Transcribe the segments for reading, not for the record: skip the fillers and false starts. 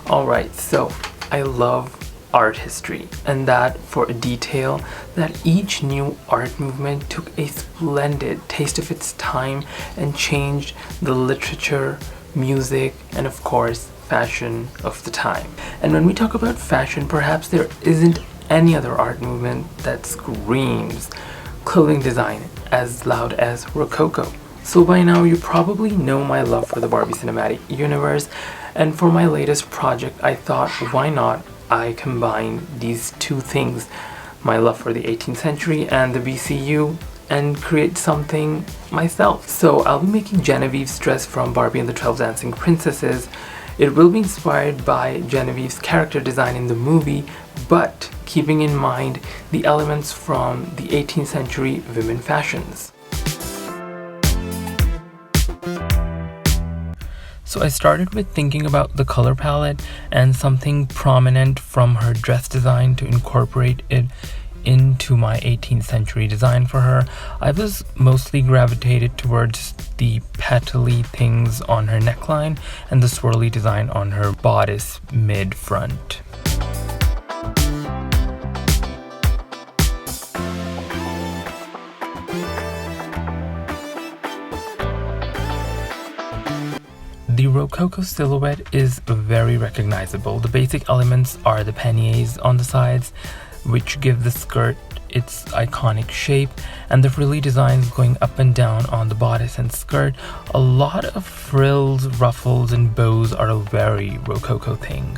Alright, so I love art history, and that for a detail that each new art movement took a splendid taste of its time and changed the literature, music, and of course fashion of the time. And when we talk about fashion, perhaps there isn't any other art movement that screams clothing design as loud as Rococo. So by now you probably know my love for the Barbie cinematic universe, and for my latest project I thought, why not I combine these two things, my love for the 18th century and the BCU, and create something myself. So I'll be making Genevieve's dress from Barbie and the 12 Dancing Princesses. It will be inspired by Genevieve's character design in the movie, but keeping in mind the elements from the 18th century women fashions. So I started with thinking about the color palette and something prominent from her dress design to incorporate it into my 18th century design for her. I was mostly gravitated towards the petally things on her neckline and the swirly design on her bodice mid-front. The Rococo silhouette is very recognizable. The basic elements are the panniers on the sides, which give the skirt its iconic shape, and the frilly designs going up and down on the bodice and skirt. A lot of frills, ruffles, and bows are a very Rococo thing.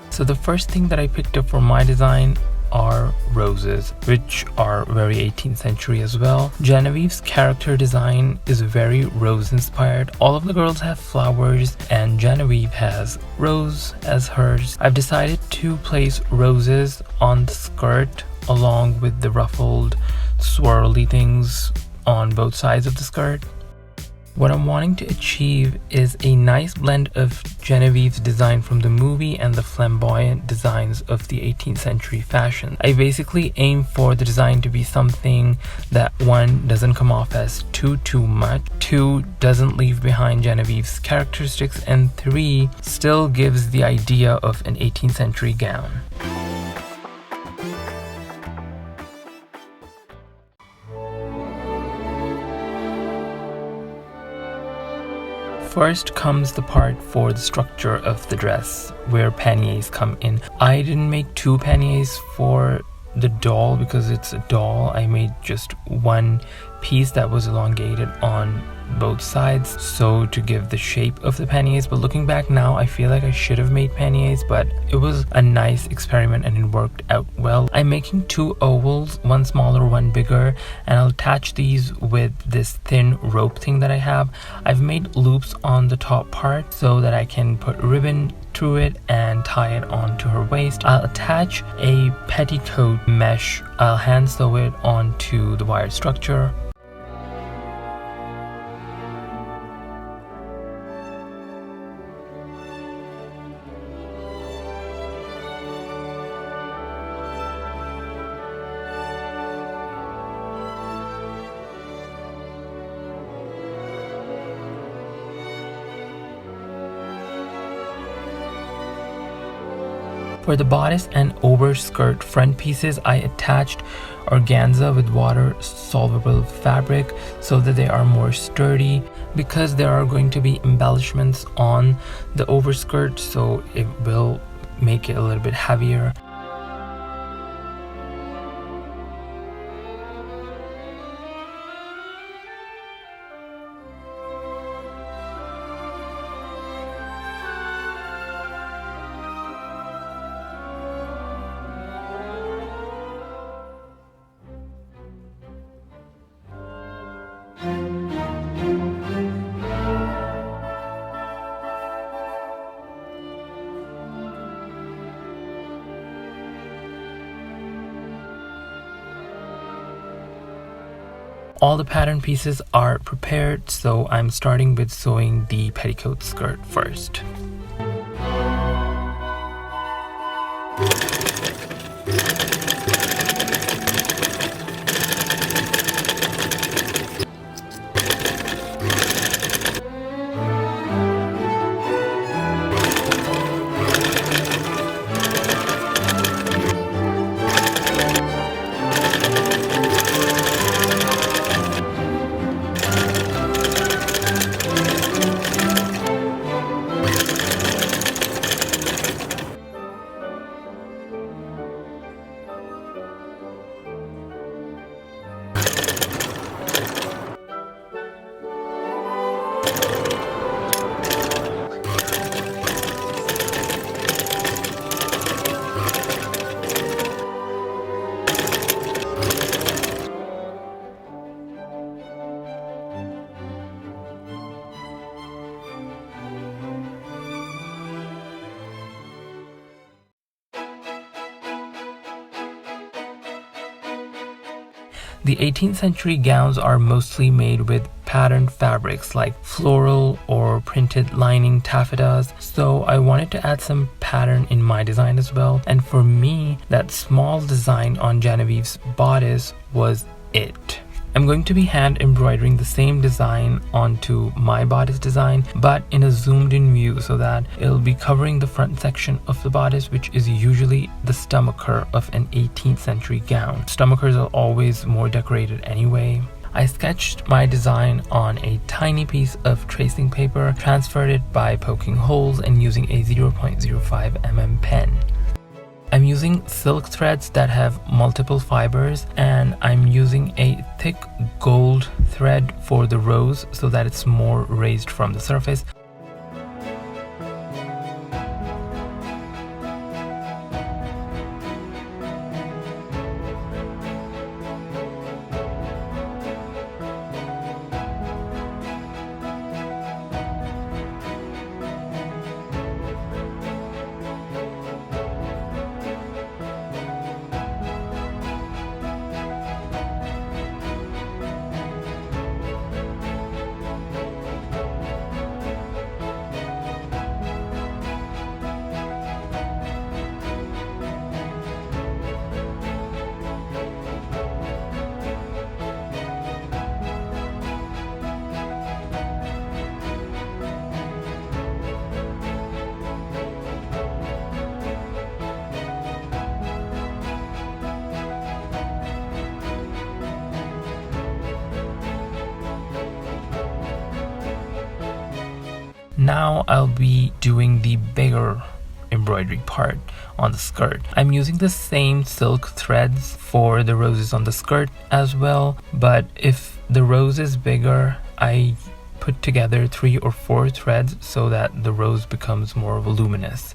So the first thing that I picked up for my design are roses, which are very 18th century as well. Genevieve's character design is very rose inspired. All of the girls have flowers and Genevieve has rose as hers. I've decided to place roses on the skirt along with the ruffled swirly things on both sides of the skirt. What I'm wanting to achieve is a nice blend of Genevieve's design from the movie and the flamboyant designs of the 18th century fashion. I basically aim for the design to be something that, one, doesn't come off as too much, two, doesn't leave behind Genevieve's characteristics, and three, still gives the idea of an 18th century gown. First comes the part for the structure of the dress, where panniers come in. I didn't make two panniers for the doll because it's a doll. I made just one piece that was elongated on both sides, so to give the shape of the panniers. But looking back now, I feel like I should have made panniers, but it was a nice experiment and it worked out well. I'm making two ovals, one smaller, one bigger, and I'll attach these with this thin rope thing that I have. I've made loops on the top part so that I can put ribbon through it and tie it onto her waist. I'll attach a petticoat mesh. I'll hand sew it onto the wire structure. For the bodice and overskirt front pieces, I attached organza with water-soluble fabric so that they are more sturdy, because there are going to be embellishments on the overskirt, so it will make it a little bit heavier. All the pattern pieces are prepared, so I'm starting with sewing the petticoat skirt first. The 18th century gowns are mostly made with patterned fabrics like floral or printed lining taffetas, so I wanted to add some pattern in my design as well, and for me, that small design on Genevieve's bodice was it. I'm going to be hand embroidering the same design onto my bodice design, but in a zoomed in view so that it'll be covering the front section of the bodice, which is usually the stomacher of an 18th century gown. Stomachers are always more decorated anyway. I sketched my design on a tiny piece of tracing paper, transferred it by poking holes and using a 0.05 pen. I'm using silk threads that have multiple fibers, and I'm using a thick gold thread for the rose so that it's more raised from the surface. Now I'll be doing the bigger embroidery part on the skirt. I'm using the same silk threads for the roses on the skirt as well, but if the rose is bigger, I put together 3 or 4 threads so that the rose becomes more voluminous.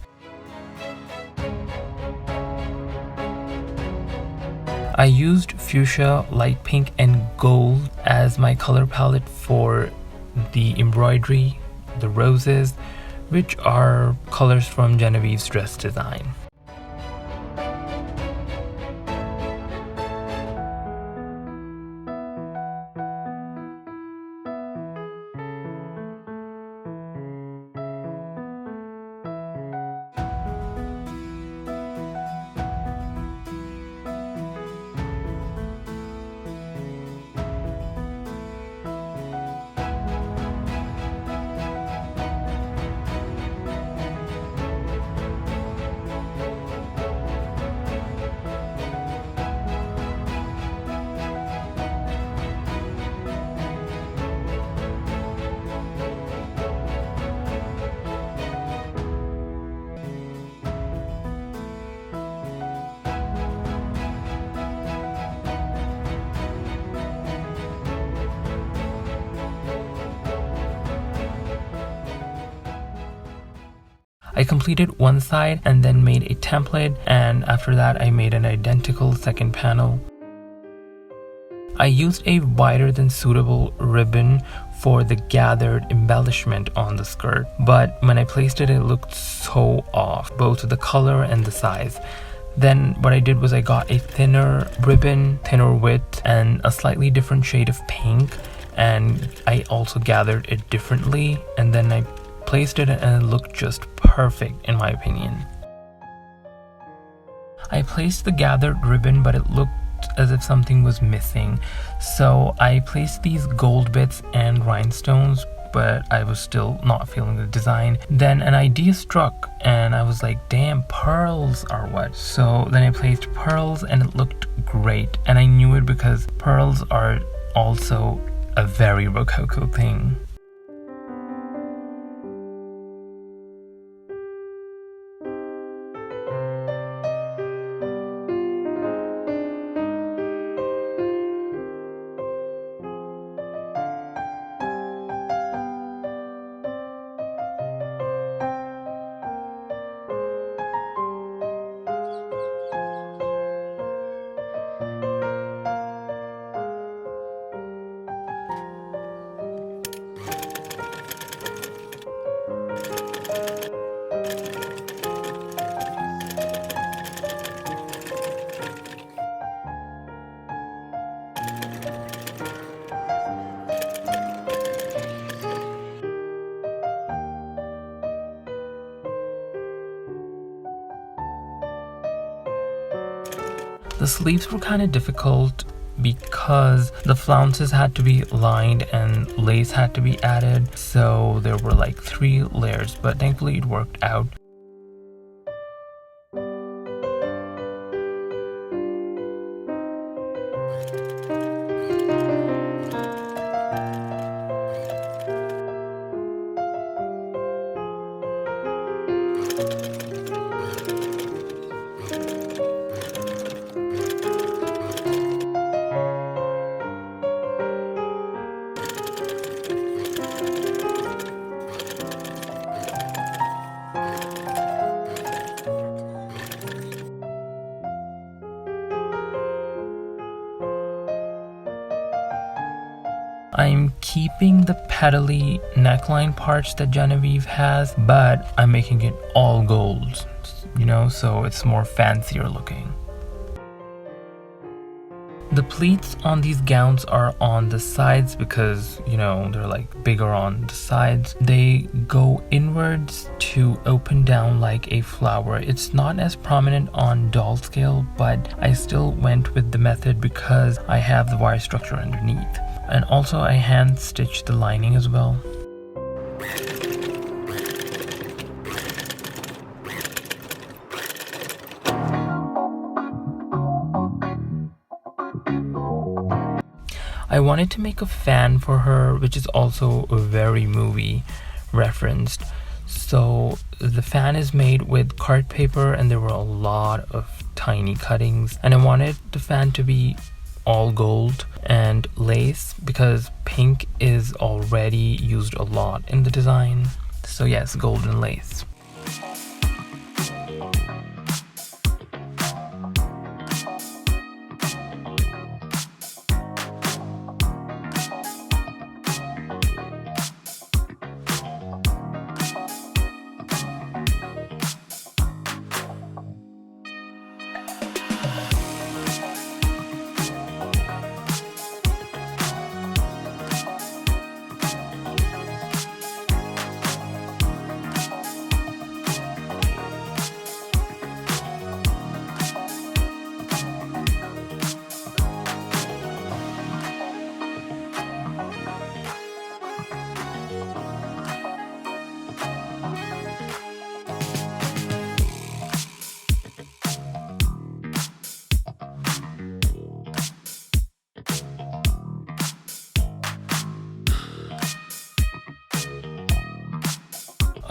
I used fuchsia, light pink and gold as my color palette for the embroidery, the roses, which are colors from Genevieve's dress design. I completed one side and then made a template, and after that I made an identical second panel. I used a wider than suitable ribbon for the gathered embellishment on the skirt, but when I placed it, it looked so off, both the color and the size. Then what I did was I got a thinner ribbon, thinner width, and a slightly different shade of pink, and I also gathered it differently, and then I placed it and it looked just perfect in my opinion. I placed the gathered ribbon, but it looked as if something was missing, so I placed these gold bits and rhinestones, but I was still not feeling the design. Then an idea struck and I was like, damn, pearls are what? So then I placed pearls and it looked great, and I knew it because pearls are also a very Rococo thing. The sleeves were kind of difficult because the flounces had to be lined and lace had to be added, so there were like 3 layers, but thankfully it worked out. I'm keeping the petally neckline parts that Genevieve has, but I'm making it all gold, you know, so it's more fancier looking. The pleats on these gowns are on the sides because, you know, they're like bigger on the sides. They go inwards to open down like a flower. It's not as prominent on doll scale, but I still went with the method because I have the wire structure underneath. And also I hand stitched the lining as well. I wanted to make a fan for her, which is also very movie referenced. So the fan is made with card paper and there were a lot of tiny cuttings, and I wanted the fan to be all gold and lace because pink is already used a lot in the design. So yes, gold and lace.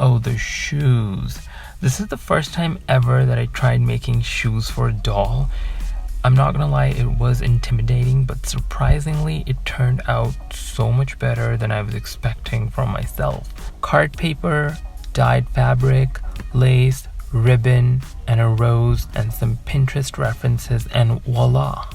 Oh, the shoes. This is the first time ever that I tried making shoes for a doll. I'm not gonna lie, it was intimidating, but surprisingly, it turned out so much better than I was expecting from myself. Card paper, dyed fabric, lace, ribbon, and a rose, and some Pinterest references, and voila!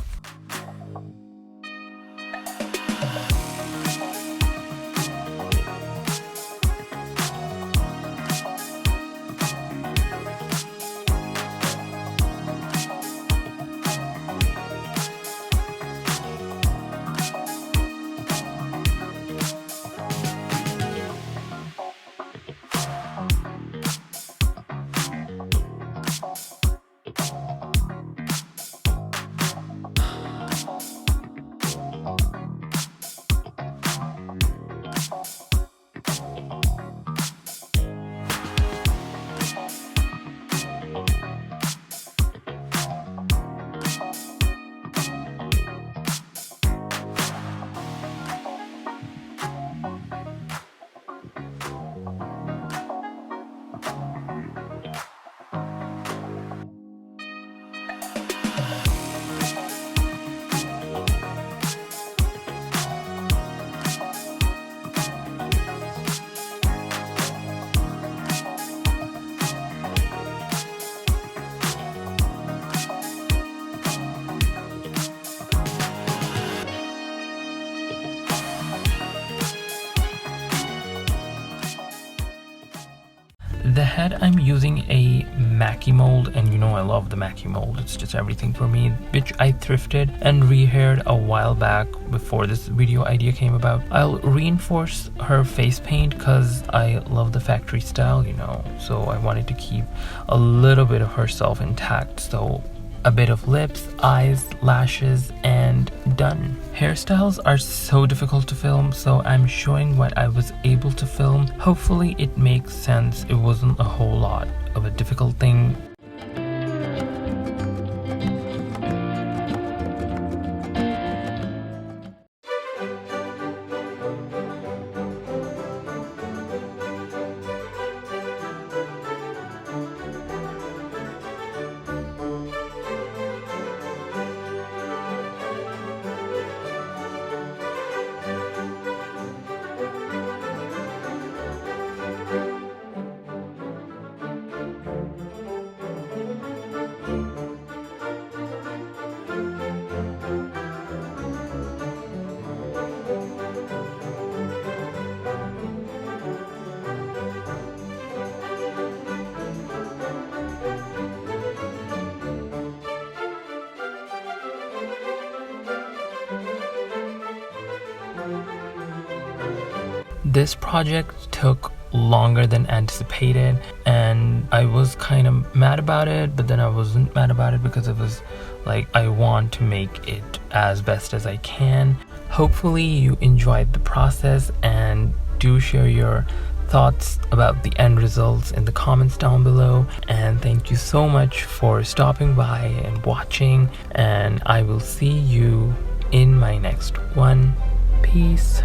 The head, I'm using a Mackie mold, and you know I love the Mackie mold. It's just everything for me, which I thrifted and rehaired a while back before this video idea came about. I'll reinforce her face paint because I love the factory style, you know, so I wanted to keep a little bit of herself intact. So a bit of lips, eyes, lashes, and done. Hairstyles are so difficult to film, so I'm showing what I was able to film. Hopefully it makes sense. It wasn't a whole lot of a difficult thing. This project took longer than anticipated, and I was kind of mad about it, but then I wasn't mad about it because it was like I want to make it as best as I can. Hopefully you enjoyed the process, and do share your thoughts about the end results in the comments down below. And thank you so much for stopping by and watching, and I will see you in my next one. Peace.